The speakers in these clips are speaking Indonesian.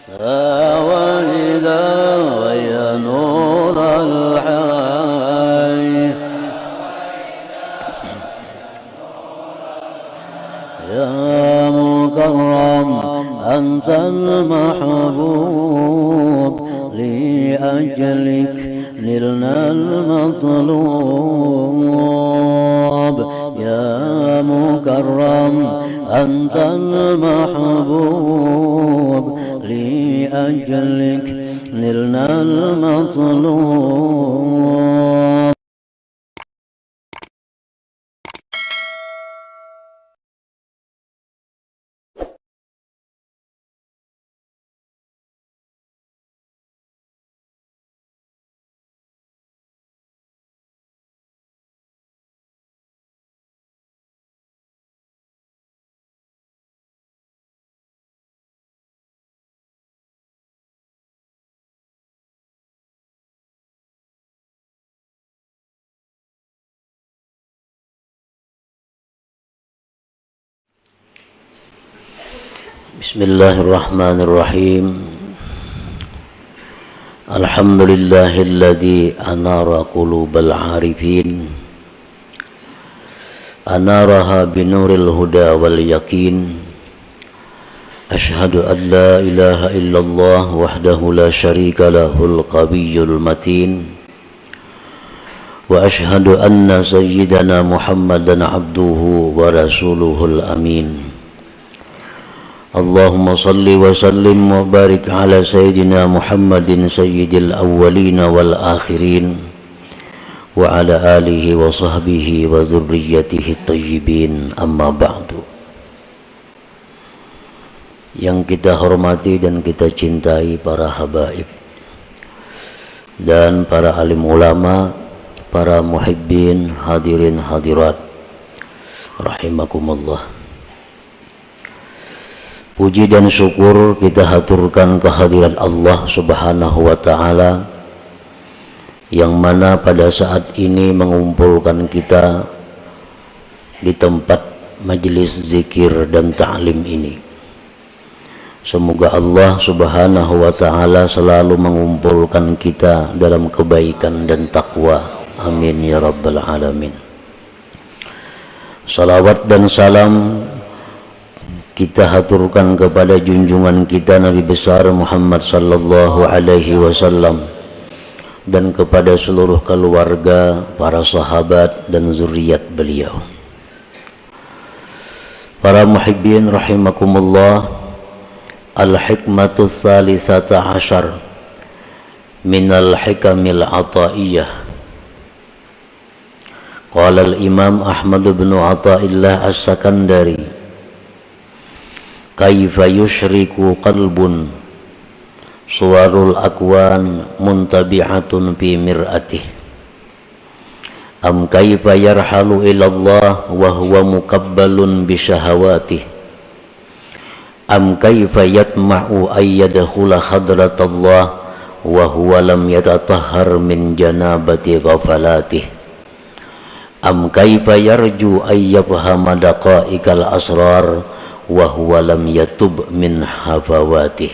يا واحدا ويا نور الحي يا مكرم أنت المحبوب لأجلك نلنا المطلوب يا مكرم أنت المحبوب لأجلك نلنا المطلوب. Bismillahirrahmanirrahim. Alhamdulillahilladzi anara qulubal arifin anaraha binuril huda wal yakin. Ashhadu an la ilaha illallah wahdahu la syarika lahul qawiyyul matin. Wa ashhadu anna sayyidana Muhammadan abduhu wa rasuluhul amin. Allahumma salli wa sallim wa barik ala sayyidina Muhammadin sayyidil awwalina wal akhirin wa ala alihi wa sahbihi wa dzurriyyatihi tayyibin, amma ba'du. Yang kita hormati dan kita cintai para habaib dan para alim ulama, para muhibbin, hadirin hadirat rahimakumullah. Puji dan syukur kita haturkan kehadiran Allah Subhanahu wa ta'ala, yang mana pada saat ini mengumpulkan kita di tempat majelis zikir dan ta'lim ini. Semoga Allah Subhanahu wa ta'ala selalu mengumpulkan kita dalam kebaikan dan takwa. Amin ya rabbal alamin. Salawat dan salam kita haturkan kepada junjungan kita Nabi besar Muhammad sallallahu alaihi wasallam dan kepada seluruh keluarga, para sahabat dan zuriat beliau. Para muhibbin rahimakumullah, al-hikmatu tsalisata asyar minal hikamil ataiyah. Qala al-imam Ahmad bin Athaillah as-Sakandari, kaifa yushriku qalbun suwarul akwan muntabi'atun fi mir'atih, am kaifa yarhalu ilallah wa huwa mukabbalun bi syahawatih, am kaifa yatma'u ay yadkhula hadratallah wa huwa lam yatatahhar min janabati ghafalatih, am kaifa yarju ay yafhama daqa'iqal asrar wa huwa lam yatub min hafawatih.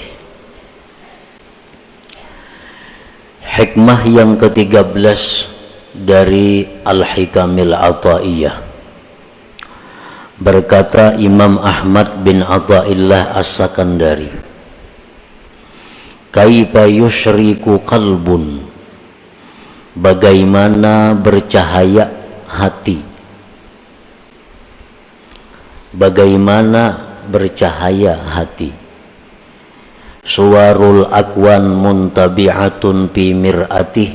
Hikmah yang ke-13 dari Al-Hikamil Athaiyah. Berkata Imam Ahmad bin Athaillah As-Sakandari, kaifa yusyriku qalbun, bagaimana bercahaya hati, bagaimana bercahaya hati. Suwarul akwan muntabi'atun fi mir'atih,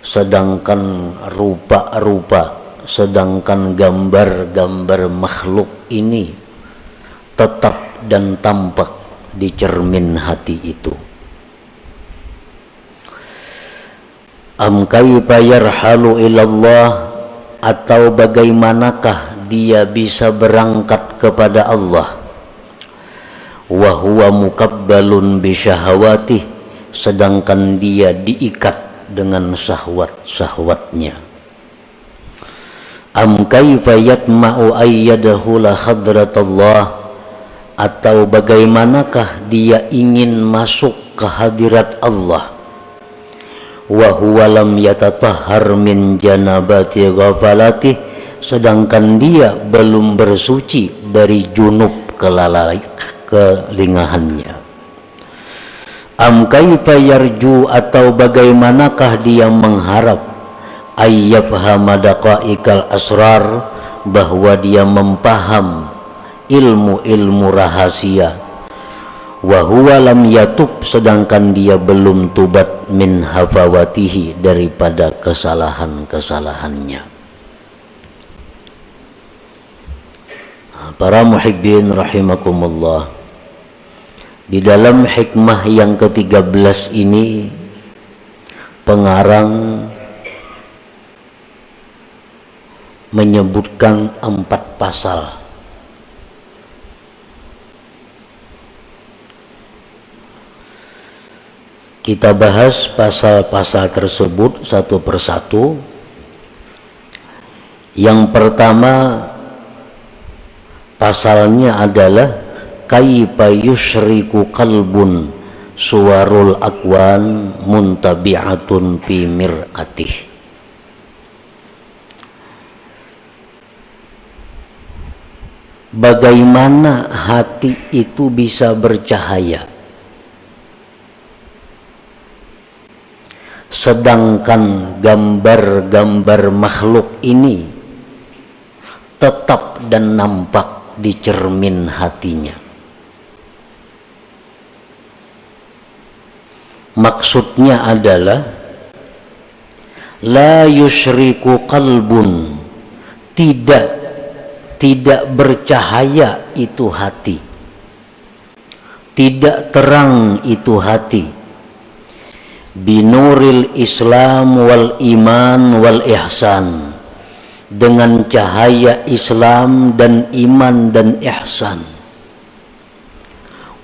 sedangkan rupa-rupa, sedangkan gambar-gambar makhluk ini tetap dan tampak di cermin hati itu. Am kaifa yarhalu ilallah, atau bagaimanakah dia bisa berangkat kepada Allah, wa huwa mukabbalun bi syahawatih, sedangkan dia diikat dengan syahwat-syahwatnya. Am kaifa yatma'u ayyadahula hadratallah, atau bagaimanakah dia ingin masuk ke hadirat Allah wa huwa lam yatatahhar min janabati ghafalati, sedangkan dia belum bersuci dari junub kelingahannya. Am kaifa yarju, atau bagaimanakah dia mengharap ayyafhama daqaiqal asrar, bahwa dia mempaham ilmu-ilmu rahasia, wa huwa lam yatub, sedangkan dia belum tubat min hafawatihi, daripada kesalahan-kesalahannya. Para muhibbin rahimakumullah, di dalam hikmah yang ke-13 ini pengarang menyebutkan 4 pasal. Kita bahas pasal-pasal tersebut satu persatu. Yang pertama pasalnya adalah kaifa yusyriku qalbun suwarul akwan muntabi'atun fi mir'atih. Bagaimana hati itu bisa bercahaya sedangkan gambar-gambar makhluk ini tetap dan nampak di cermin hatinya. Maksudnya adalah la yusyriku qalbun, tidak bercahaya itu hati, tidak terang itu hati, binuril Islam wal iman wal ihsan, dengan cahaya Islam dan iman dan ihsan.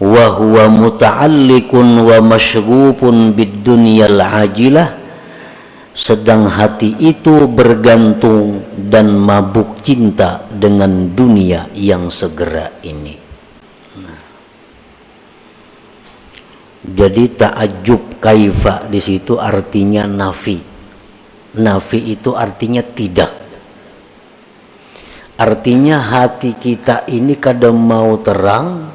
Wa huwa muta'alliqun wa masyghufun bid dunyal ajilah, sedang hati itu bergantung dan mabuk cinta dengan dunia yang segera ini. Jadi ta'ajjub kaifa di situ artinya nafi. Nafi itu artinya tidak. Artinya hati kita ini kadang mau terang,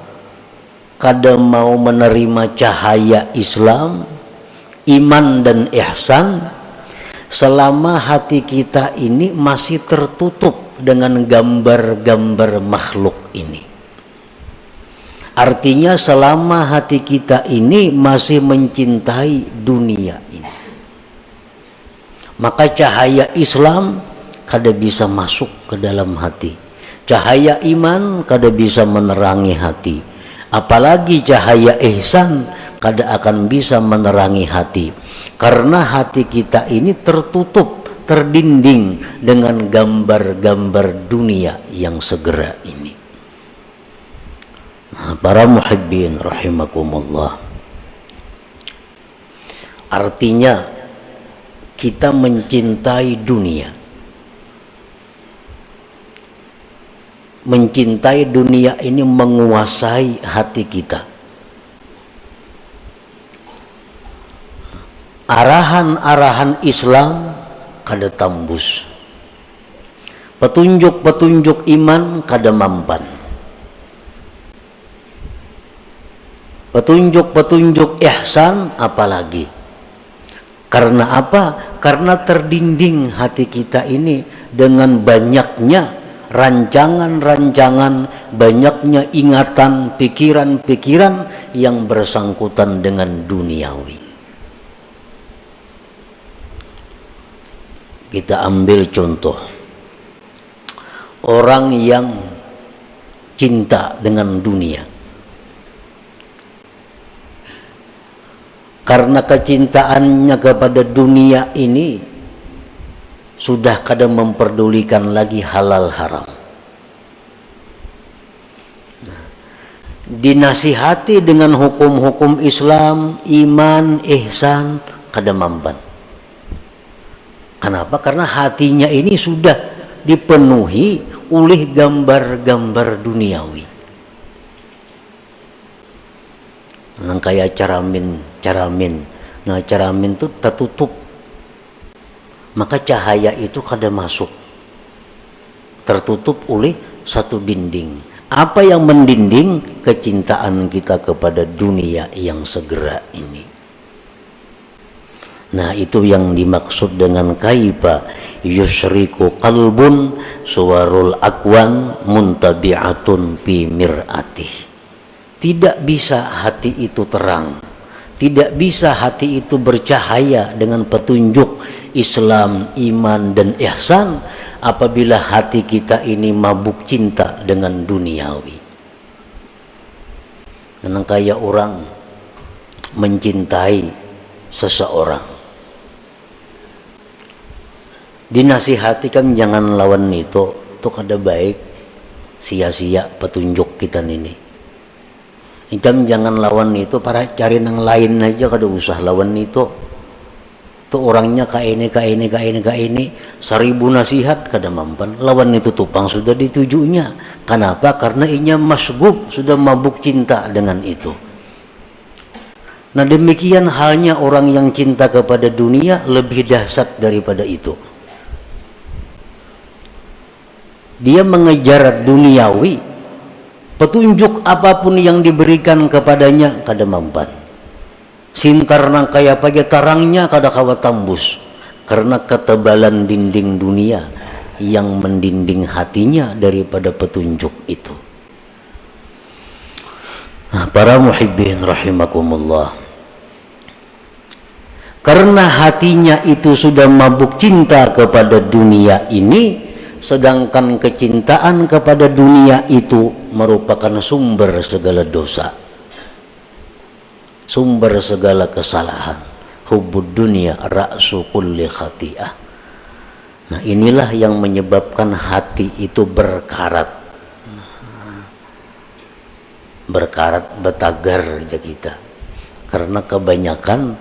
kadang mau menerima cahaya Islam, iman dan ihsan, selama hati kita ini masih tertutup dengan gambar-gambar makhluk ini. Artinya selama hati kita ini masih mencintai dunia ini, maka cahaya Islam kada bisa masuk ke dalam hati, cahaya iman kada bisa menerangi hati, apalagi cahaya ihsan kada akan bisa menerangi hati, karena hati kita ini tertutup, terdinding dengan gambar-gambar dunia yang segera ini. Nah, para muhibbin rahimakumullah, artinya kita mencintai dunia. Mencintai dunia ini menguasai hati kita. Arahan-arahan Islam kada tambus, petunjuk-petunjuk iman kada mampan, petunjuk-petunjuk ihsan apalagi. Karena apa? Karena terdinding hati kita ini dengan banyaknya rancangan-rancangan, banyaknya ingatan, pikiran-pikiran yang bersangkutan dengan duniawi. Kita ambil contoh orang yang cinta dengan dunia. Karena kecintaannya kepada dunia ini sudah kadang memperdulikan lagi halal haram. Dinasihati dengan hukum-hukum Islam, iman, ihsan, kada mampan. Kenapa? Karena hatinya ini sudah dipenuhi oleh gambar-gambar duniawi. Yang kayak caramin. Nah, caramin itu tertutup, maka cahaya itu kada masuk, tertutup oleh satu dinding. Apa yang mendinding? Kecintaan kita kepada dunia yang segera ini. Nah, itu yang dimaksud dengan kaifa yusriku qalbun suwarul akwan muntabi'atun fi mir'atih. Tidak bisa hati itu terang, tidak bisa hati itu bercahaya dengan petunjuk Islam, iman dan ihsan apabila hati kita ini mabuk cinta dengan duniawi. Dan kayak orang mencintai seseorang, dinasihatikan jangan lawan itu kada baik, sia-sia petunjuk kita ini. Jangan lawan itu, para cari nang lain aja, kada usah lawan itu. Tuh orangnya ini, 1000 nasihat kada mampan, lawan itu tupang sudah ditujunya. Kenapa? Karena inya masgub, sudah mabuk cinta dengan itu. Nah, demikian halnya orang yang cinta kepada dunia lebih dahsyat daripada itu. Dia mengejar duniawi, petunjuk apapun yang diberikan kepadanya kada mampan. Sintar nang kaya pagi tarangnya kada kawa tambus, karena ketebalan dinding dunia yang mendinding hatinya daripada petunjuk itu. Nah, para muhibbin rahimakumullah, karena hatinya itu sudah mabuk cinta kepada dunia ini, sedangkan kecintaan kepada dunia itu merupakan sumber segala dosa, sumber segala kesalahan. Hubbud dunia ra'su kulli khati'ah. Nah, inilah yang menyebabkan hati itu berkarat betagar aja kita, karena kebanyakan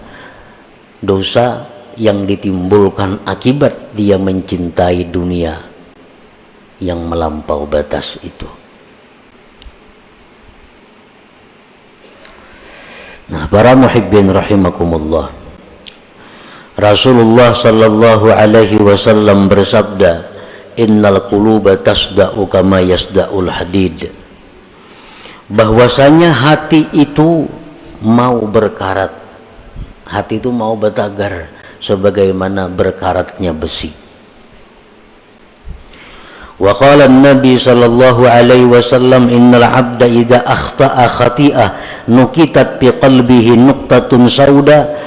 dosa yang ditimbulkan akibat dia mencintai dunia yang melampau batas itu. Nah, para muhibbin rahimakumullah, Rasulullah sallallahu alaihi wasallam bersabda, innal quluba tasda'u kama yasda'ul hadid. Bahwasanya hati itu mau berkarat, hati itu mau betagar sebagaimana berkaratnya besi. Wa qala an-nabi sallallahu alaihi wasallam, innal 'abda idza akhta'a khati'ah nukitat fi qalbihi nuqtatun sauda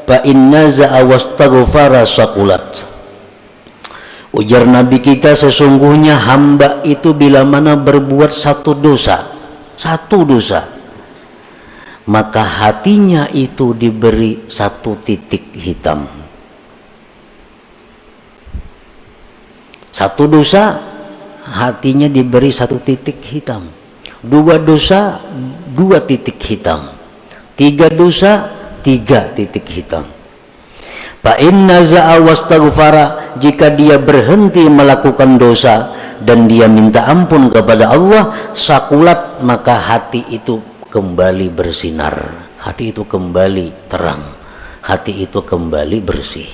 fa in naza'a wastaghfara saqulat. Ujar Nabi kita, sesungguhnya hamba itu bila mana berbuat satu dosa, maka hatinya itu diberi satu titik hitam. Satu dosa, hatinya diberi satu titik hitam. 2 dosa, 2 titik hitam. 3 dosa, 3 titik hitam. Fa inna za'a wastaghfara, jika dia berhenti melakukan dosa dan dia minta ampun kepada Allah, sakulat, maka hati itu kembali bersinar, hati itu kembali terang, hati itu kembali bersih.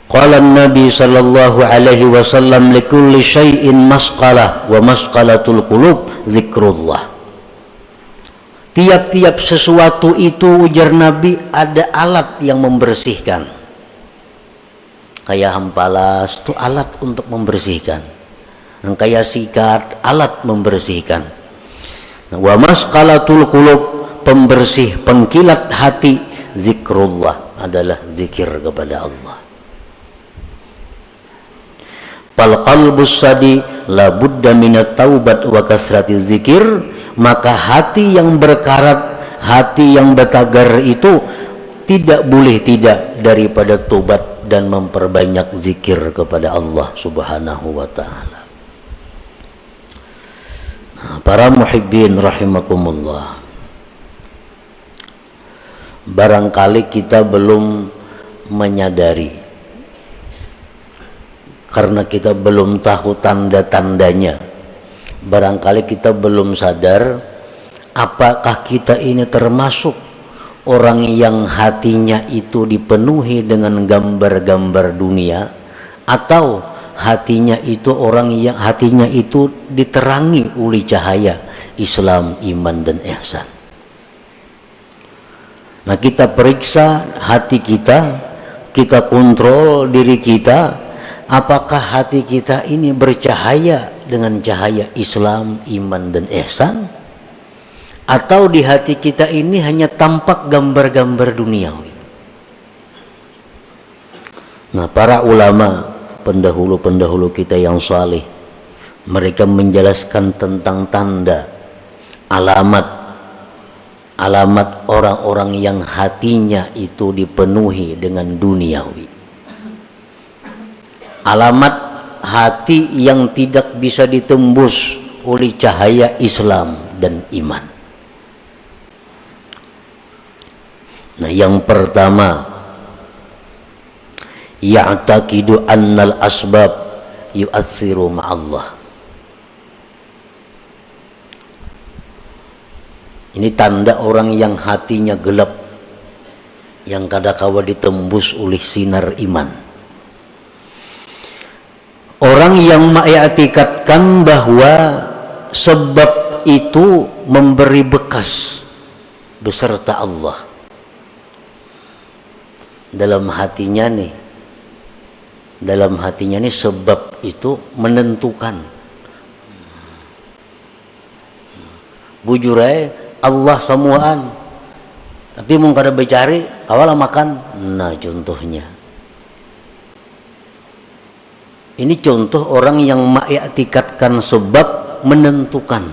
Qala Nabi sallallahu alaihi wasallam, likulli syai'in masqalah wa masqalatul qulub zikrullah. Tiap-tiap sesuatu itu, ujar Nabi, ada alat yang membersihkan. Kayak hampalas itu alat untuk membersihkan. Yang kayak sikat, alat membersihkan. Wa masqalatul qulub, pembersih, pengkilat hati, zikrullah, adalah zikir kepada Allah. Fal qalbus sadi la budda minat taubat wa kasrati zikir, maka hati yang berkarat, hati yang betagar itu tidak boleh tidak daripada tobat dan memperbanyak zikir kepada Allah subhanahu wa ta'ala. Nah, para muhibbin rahimakumullah, barangkali kita belum menyadari, karena kita belum tahu tanda-tandanya, Barangkali kita belum sadar apakah kita ini termasuk orang yang hatinya itu dipenuhi dengan gambar-gambar dunia, atau hatinya itu orang yang hatinya itu diterangi oleh cahaya Islam, iman dan ihsan. Nah, kita periksa hati kita, kita kontrol diri kita, apakah hati kita ini bercahaya dengan cahaya Islam, iman dan ihsan, atau di hati kita ini hanya tampak gambar-gambar duniawi. Nah, para ulama pendahulu-pendahulu kita yang saleh, mereka menjelaskan tentang tanda, alamat orang-orang yang hatinya itu dipenuhi dengan duniawi. Alamat hati yang tidak bisa ditembus oleh cahaya Islam dan iman. Nah, yang pertama, ya'taqidu annal asbab yu'atsiru ma'allah. Ini tanda orang yang hatinya gelap, yang kadangkala ditembus oleh sinar iman. Orang yang mengiktikadkan bahwa sebab itu memberi bekas beserta Allah dalam hatinya nih. Dalam hatinya nih sebab itu menentukan. Bujurai Allah semuaan, tapi mau kada bercari awal makan. Nah, contohnya ini contoh orang yang mengiktikadkan sebab menentukan,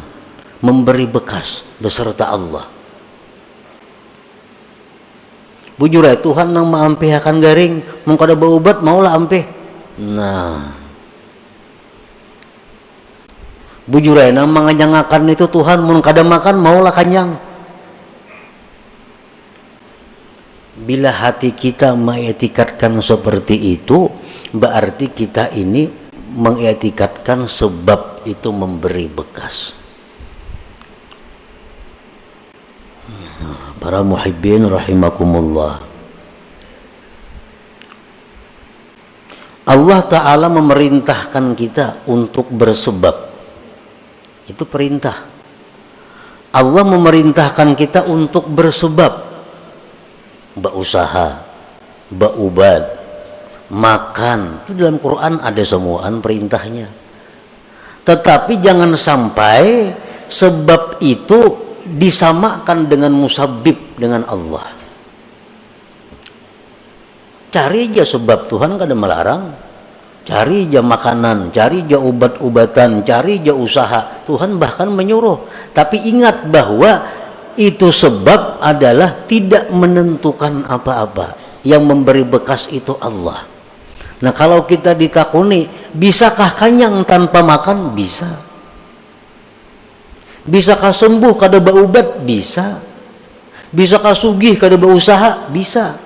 memberi bekas beserta Allah. Bujurai Tuhan nang maampihakan garing, mau kada berobat maulah ampih. Nah, bujurai nang manganyangakan itu Tuhan, mun kada makan maulah kanyang. Bila hati kita mengiktikadkan seperti itu, berarti kita ini mengiktikadkan sebab itu memberi bekas. Para muhibbin rahimakumullah, Allah Ta'ala memerintahkan kita untuk bersebab. Itu perintah. Allah memerintahkan kita untuk bersebab, berusaha, berobat, makan. Itu dalam Quran ada semuaan perintahnya. Tetapi jangan sampai sebab itu disamakan dengan musabbib, dengan Allah. Cari aja sebab, Tuhan kada melarang. Cari aja makanan, cari aja obat-obatan, cari aja usaha, Tuhan bahkan menyuruh. Tapi ingat bahwa itu sebab adalah tidak menentukan apa-apa. Yang memberi bekas itu Allah. Nah, kalau kita ditakuni, bisakah kenyang tanpa makan? Bisa. Bisakah sembuh kada berobat? Bisa. Bisakah sugih kada berusaha? Bisa.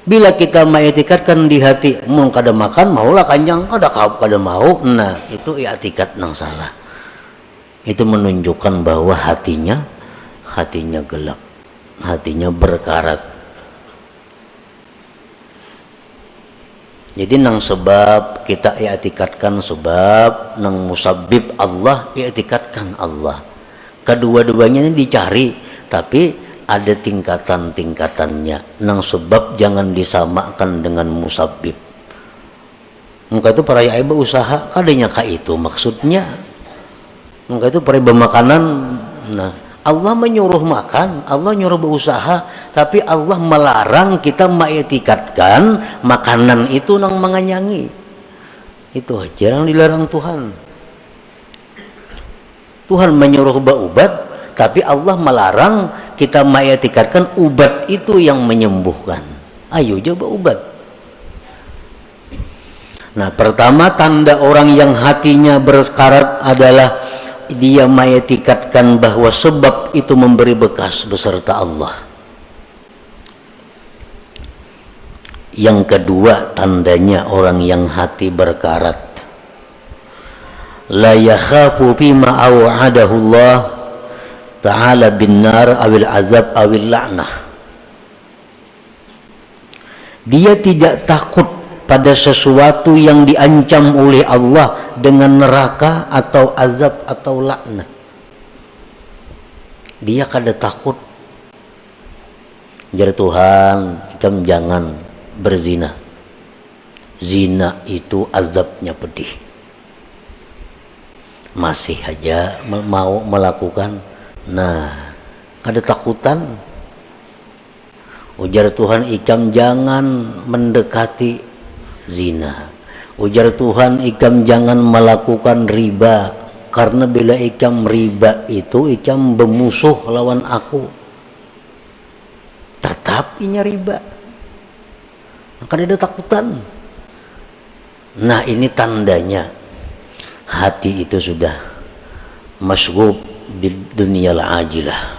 Bila kita mengiktikadkan di hati, mun kada makan maulah kanyang, kada mau. Nah, itu i'tikad nang salah. Itu menunjukkan bahwa hatinya gelap, hatinya berkarat. Jadi nang sebab kita i'tikadkan sebab, nang musabbib Allah i'tikadkan Allah. Kedua-duanya ini dicari, tapi ada tingkatan-tingkatannya. Nang sebab jangan disamakan dengan musabbib. Muka itu para yai berusaha, kadanya ka itu maksudnya. Muka itu para makanan. Nah, Allah menyuruh makan, Allah nyuruh berusaha, tapi Allah melarang kita mengiktikadkan makanan itu nang menganyangi. Itu aja yang dilarang Tuhan. Tuhan menyuruh berobat, tapi Allah melarang kita mengiktikadkan ubat itu yang menyembuhkan. Ayo coba ubat. Nah, pertama tanda orang yang hatinya berkarat adalah dia mengiktikadkan bahwa sebab itu memberi bekas beserta Allah. Yang kedua tandanya orang yang hati berkarat la yakhafu bima aw'adahu Allah ta'ala bin nar awil azab awil la'nah. Dia tidak takut pada sesuatu yang diancam oleh Allah dengan neraka atau azab atau laknat. Dia kada takut. Jar Tuhan, kamu jangan berzina. Zina itu azabnya pedih. Masih aja mau melakukan. Nah, kada takutan. Ujar Tuhan, ikam jangan mendekati zina. Ujar Tuhan, ikam jangan melakukan riba, karena bila ikam riba itu ikam bermusuh lawan aku. Tetap inya riba, maka ada takutan. Nah, ini tandanya hati itu sudah masghub bid dunyal ajilah.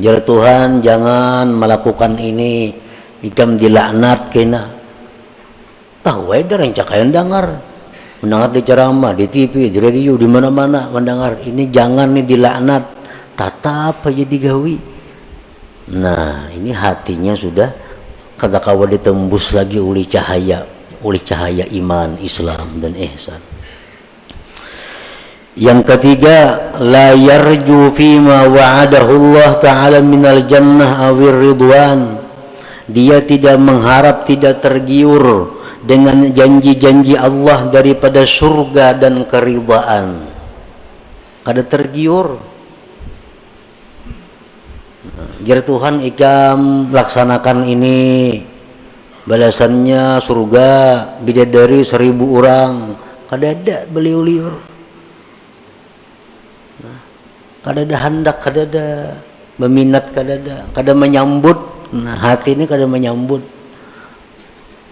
Jar Tuhan, jangan melakukan ini, ikam dilaknat kena. Tahu ada rencakayan dengar, mendengar di ceramah, di TV, di radio, di mana-mana mendengar ini jangan nih dilaknat, tatap aja digawi. Nah, ini hatinya sudah kata kawa ditembus lagi oleh cahaya iman, Islam dan ihsan. Yang ketiga, la yarju fima wa'adahu Allah ta'ala minal jannah awir ridwan. Dia tidak mengharap, tidak tergiur dengan janji-janji Allah daripada surga dan keridhaan. Kada tergiur. Jar Tuhan, ikam laksanakan ini, balasannya surga bidadari 1000 orang. Kada ada beliau-liur. Kada ada hendak, kada ada meminat, kada menyambut. Nah, hati ini kada menyambut.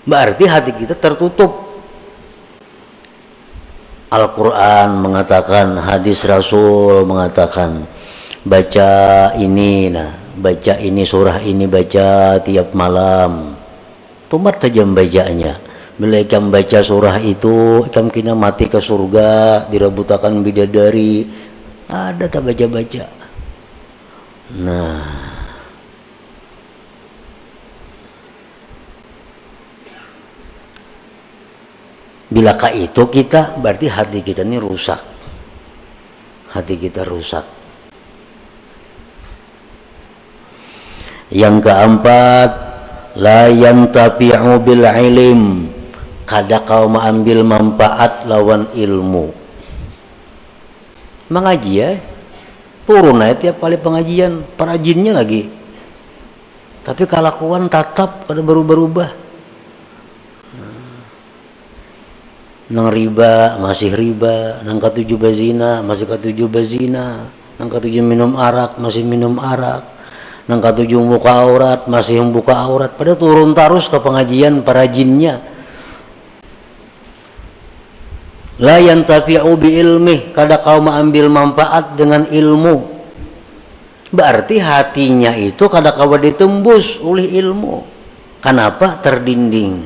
Berarti hati kita tertutup. Al-Quran mengatakan, hadis Rasul mengatakan, baca ini, baca ini, surah ini baca tiap malam. Tumat saja bacanya. Bila ikam baca surah itu, ikam kena mati ke surga, direbutakan bidadari. Ada tak baca-baca. Nah, bilakah itu kita, berarti hati kita ini rusak. Hati kita rusak. Yang keempat, la yantafi'u bil ilm. Kada kau mengambil manfaat lawan ilmu. Mengaji ya, turun aja tiap kali pengajian, perajinnya lagi. Tapi kelakuan tatap pada berubah-ubah. Nang riba masih riba, nang katujuh bazina masih katujuh bazina, nang katujuh minum arak masih minum arak, nang katujuh buka aurat masih membuka aurat. Pada turun terus ke pengajian perajinnya. La yantafi'u bi ilmih, kada kau mengambil manfaat dengan ilmu. Berarti hatinya itu kada kau ditembus oleh ilmu. Kenapa? Terdinding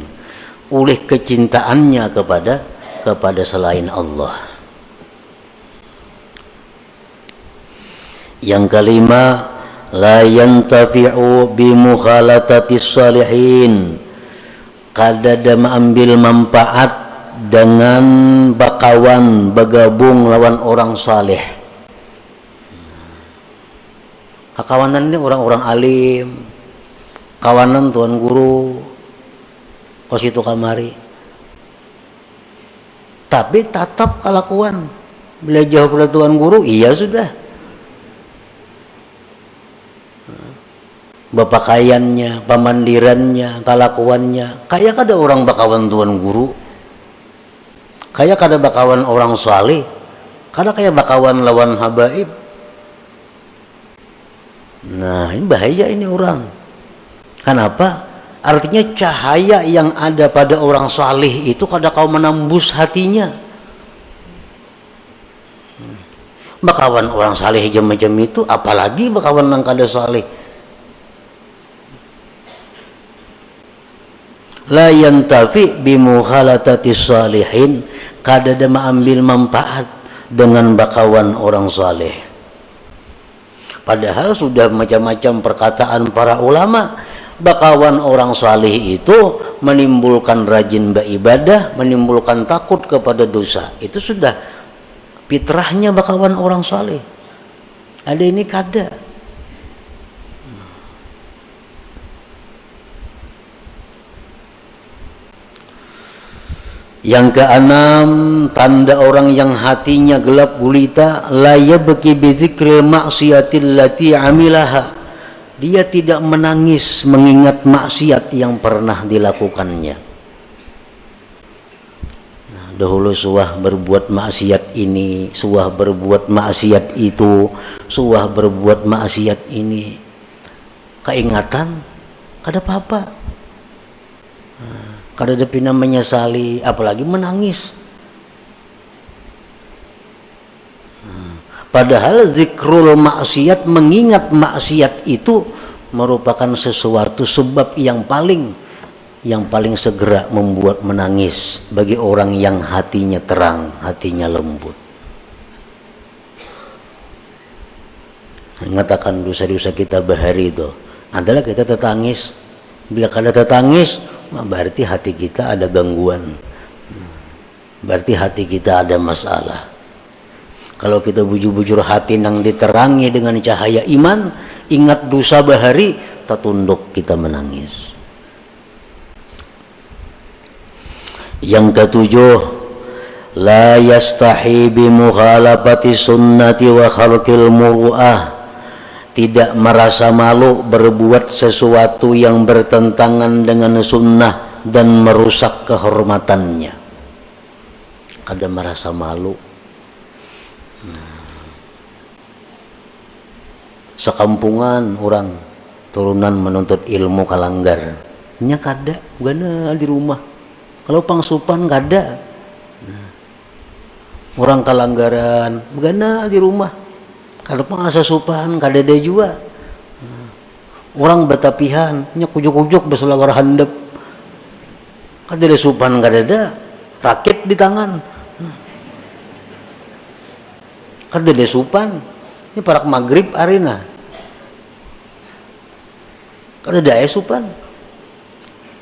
oleh kecintaannya kepada selain Allah. Yang kelima, la yantafi'u bi mukhalatatis salihin. Kada ada mengambil manfaat dengan bakawan, bergabung lawan orang saleh. Kawanan ini orang-orang alim, kawanan tuan guru, kos itu kamari. Tapi tatap kelakuan, bila jauh pada tuan guru, iya sudah. Bapakaiannya, pamandirannya, kelakuannya, kayak ada orang bakawan tuan guru. Kayak kada bakawan orang saleh, kada kayak bakawan lawan habaib. Nah, ini bahaya ini orang. Kenapa? Artinya cahaya yang ada pada orang saleh itu kada kau menembus hatinya. Bakawan orang saleh macam itu, apalagi bakawan yang kada saleh. la yantafi bimuhalatati salihin, kada ada mengambil manfaat dengan bakawan orang saleh. Padahal sudah macam-macam perkataan para ulama, bakawan orang saleh itu menimbulkan rajin beribadah, menimbulkan takut kepada dosa. Itu sudah fitrahnya bakawan orang saleh. Ada ini kada. Yang keenam, tanda orang yang hatinya gelap gulita, la yabki bi dzikril maksiatil lati amilaha. Dia tidak menangis mengingat maksiat yang pernah dilakukannya. Nah, dahulu suah berbuat maksiat ini, suah berbuat maksiat itu, suah berbuat maksiat ini. Keingatan, kada apa-apa. Kada ada pina menyesali, apalagi menangis. Padahal zikrul maksiat, mengingat maksiat itu merupakan sesuatu sebab yang paling segera membuat menangis bagi orang yang hatinya terang, hatinya lembut. Mengatakan dosa-dosa kita bahari itu adalah kita tetangis. Bila kada tetangis, berarti hati kita ada gangguan, berarti hati kita ada masalah. Kalau kita bujur-bujur hati nang diterangi dengan cahaya iman, ingat dosa bahari, tertunduk kita menangis. Yang ketujuh, la yastahi bi mukhalafati sunnati wa khalqil muru'ah. Tidak merasa malu berbuat sesuatu yang bertentangan dengan sunnah dan merusak kehormatannya. Kada merasa malu. Sekampungan orang turunan menuntut ilmu kalanggar, nya kada, gana di rumah. Kalau pangsupan kada. Orang kalanggaran, gana di rumah. Kalau pengasa supan kada ada juga. Orang betapihan nya kujuk-kujuk beselawar handap. Kada ada supan, kada ada rakit di tangan. Kada ada supan. Ini parak maghrib arina. Kada ada supan.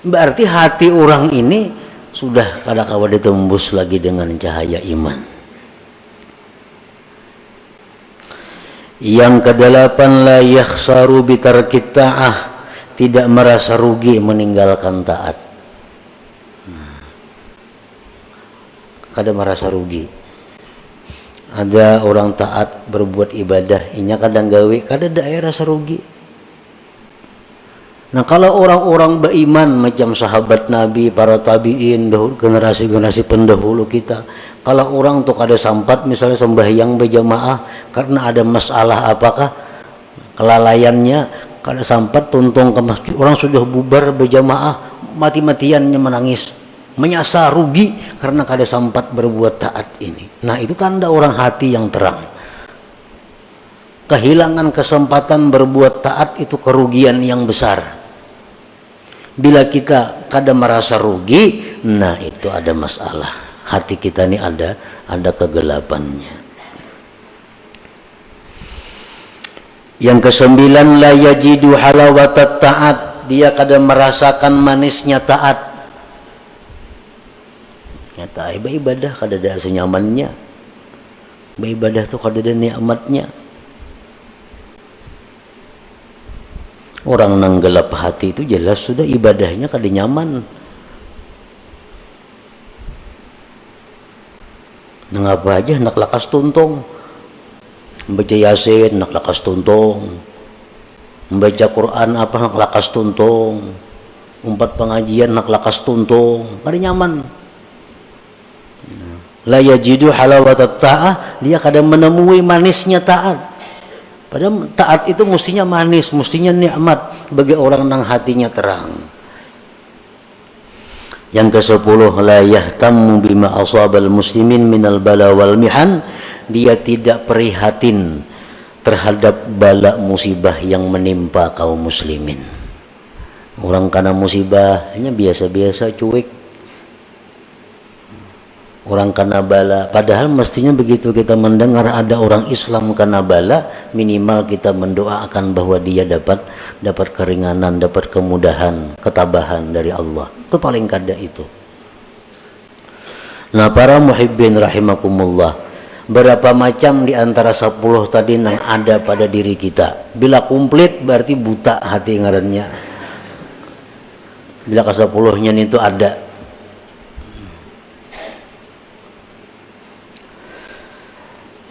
Berarti hati orang ini sudah kada kawa ditembus lagi dengan cahaya iman. Yang kedelapan, la yakhsaru bitarkit ta'ah, tidak merasa rugi meninggalkan taat. Kada merasa rugi. Ada orang taat berbuat ibadah, inya kadang gawe, kada ada rasa rugi. Nah, kalau orang-orang beriman macam sahabat Nabi, para tabi'in, generasi-generasi pendahulu kita, kalau orang tuh kada sampat misalnya sembahyang berjamaah karena ada masalah apakah kelalaiannya, kada sampat tuntung ke masjid, orang sudah bubar berjamaah, mati-matiannya menangis, menyasar rugi karena kada sampat berbuat taat ini. Nah, itu tanda orang hati yang terang. Kehilangan kesempatan berbuat taat itu kerugian yang besar. Bila kita kada merasa rugi, nah itu ada masalah. Hati kita ini ada kegelapannya. Yang kesembilan, la yajidu halawatat taat, dia kada merasakan manisnya taat. Nyata ibadah kada ada senyamannya. Ibadah tuh kada ada nikmatnya. Orang nang gelap hati itu jelas sudah ibadahnya kada nyaman. Nang apa aja nak lakas tuntung, membaca yasin nak lakas tuntung, membaca Quran apa nak lakas tuntung, umpat pengajian nak lakas tuntung, kada nyaman. La yajidu halawatat ta'ah, dia kadang menemui manisnya taat. Padahal taat itu mestinya manis, mestinya nikmat bagi orang yang hatinya terang. Yang ke-10, la yahtammu bima asabal muslimin minal bala wal mihan, dia tidak prihatin terhadap bala musibah yang menimpa kaum muslimin. Orang kena musibah hanya biasa-biasa, cuek. Orang kena bala, padahal mestinya begitu kita mendengar ada orang Islam kena bala, minimal kita mendoakan bahwa dia dapat keringanan, dapat kemudahan, ketabahan dari Allah. Itu paling kada itu. Nah, para muhibbin rahimakumullah, berapa macam di antara 10 tadi yang ada pada diri kita. Bila komplit berarti buta hati ngarannya. Bila ke 10-nya itu ada.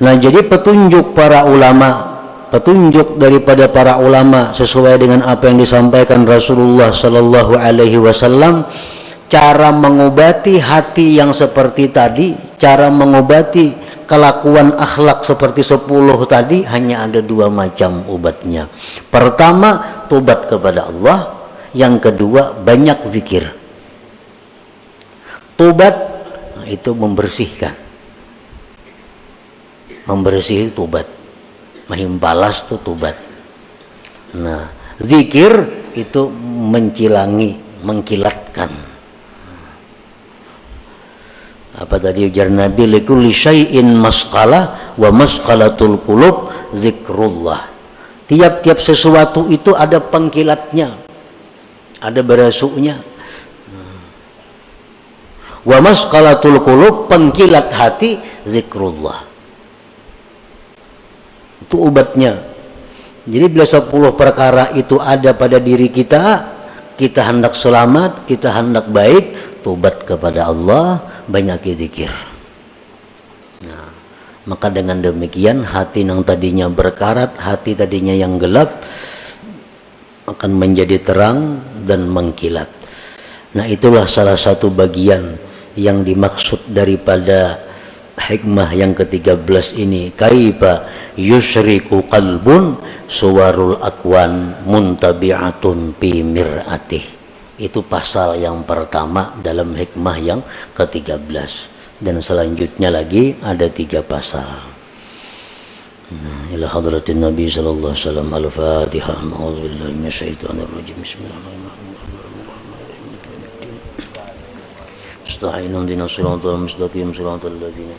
Nah, jadi petunjuk para ulama, petunjuk daripada para ulama sesuai dengan apa yang disampaikan Rasulullah sallallahu alaihi wasallam, cara mengobati hati yang seperti tadi, cara mengobati kelakuan akhlak seperti 10 tadi, hanya ada 2 macam obatnya. Pertama, tobat kepada Allah, yang kedua banyak zikir. Tobat itu membersihkan. Membersih tobat, mahimbalas itu tobat. Nah, zikir itu mencilangi, mengkilatkan. Apa tadi ujar Nabi, likulli syai'in masqalah wa masqalatul qulub zikrullah. Tiap-tiap sesuatu itu ada pengkilatnya, ada berasuknya. Wa masqalatul qulub, pengkilat hati, zikrullah. Itu obatnya. Jadi bila 10 perkara itu ada pada diri kita, kita hendak selamat, kita hendak baik, tobat kepada Allah, banyak zikir. Nah, maka dengan demikian hati yang tadinya berkarat, hati tadinya yang gelap akan menjadi terang dan mengkilat. Nah, itulah salah satu bagian yang dimaksud daripada hikmah yang ke-13 ini. Kaifa yusyriku qalbun suwarul akwan muntabi'atun fi mir'atih. Itu pasal yang pertama dalam hikmah yang ke-13, dan selanjutnya lagi ada 3 pasal. Ila hadratin Nabi sallallahu alaihi wasallam. Al-Fatihah. A'udzubillahi minasyaitonir rajim. Bismillahirrahmanirrahim. Astagfirullahaladzim, dinas siratal mustaqim, siratal ladzina.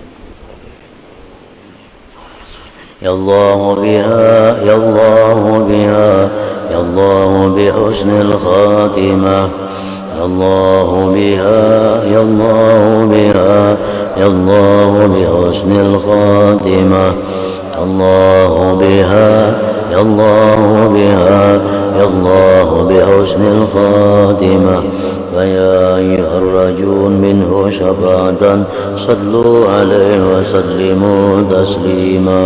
Ya Allah biha, ya Allah biha, ya Allah bihusnil khatimah. Ya Allah biha, ya Allah biha, ya Allah bihusnil khatimah. Allah biha, ya Allah biha, ya Allah bihusnil khatimah. ويا أيها الرجل منه شفاعة صلوا عليه وسلموا تسليما.